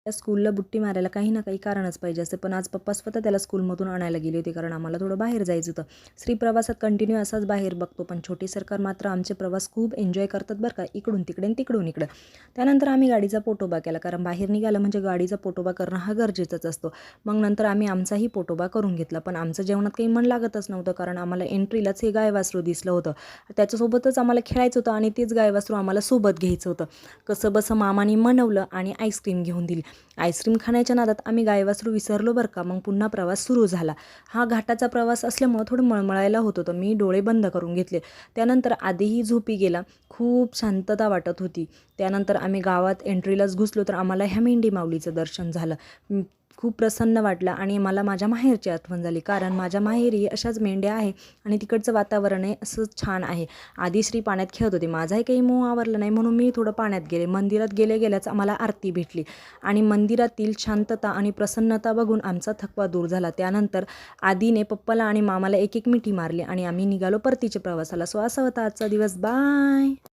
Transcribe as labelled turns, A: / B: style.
A: त्या स्कूलला बुट्टी मारायला काही ना काही कारणच पाहिजे असते. पण आज पप्पा स्वतः त्याला स्कूलमधून आणायला गेले होते, कारण आम्हाला थोडं बाहेर जायचं होतं. श्री प्रवासात कंटिन्यू असाच बाहेर बघतो, पण छोटी सरकार मात्र आमचे प्रवास खूप एन्जॉय करतात बरं का, इकडून तिकडे आणि तिकडून इकडं. त्यानंतर आम्ही गाडीचा पोटोबा केला, कारण बाहेर निघालं म्हणजे गाडीचा पोटोबा करणं हा गरजेचाच असतो. मग नंतर आम्ही आमचाही पोटोबा करून घेतला. पण आमचं जेवणात काही मन लागतच नव्हतं, कारण आम्हाला एंट्रीलाच हे गाय वासरू दिसलं होतं. त्याच्यासोबतच आम्हाला खेळायचं होतं आणि तेच गाय वासरू आम्हाला सोबत घ्यायचं होतं. कसं बसं मामाने मनवलं आणि आईस्क्रीम घेऊन दिली. आईस्क्रीम खाण्याच्या नादात आम्ही गाय वासरू विसरलो बरं का. मग पुन्हा प्रवास सुरू झाला. हा घाटाचा प्रवास असल्यामुळं थोडं मळमळायला होत होतं. मी डोळे बंद करून घेतले. त्यानंतर आधीही झोपी गेला. खूप शांतता वाटत होती. त्यानंतर आम्ही गावात एंट्रीलाच घुसलो तर आम्हाला ह्या मेंढी माऊलीचं दर्शन झालं. खूप प्रसन्न वाटलं आणि मला माझ्या माहेरची आठवण झाली, कारण माझ्या माहेरी अशाच मेंढ्या आहे आणि तिकडचं वातावरण आहे असं छान आहे. आधी श्री पाण्यात खेळत होते. माझाही काही मोह आवरला नाही म्हणून मी थोडं पाण्यात गेले. मंदिरात गेल्याच आम्हाला आरती भेटली आणि मंदिरातील शांतता आणि प्रसन्नता बघून आमचा थकवा दूर झाला. त्यानंतर आधीने पप्पाला आणि मामाला एक एक मिठी मारली आणि आम्ही निघालो परतीच्या प्रवासाला. सो असा होता आजचा दिवस. बाय.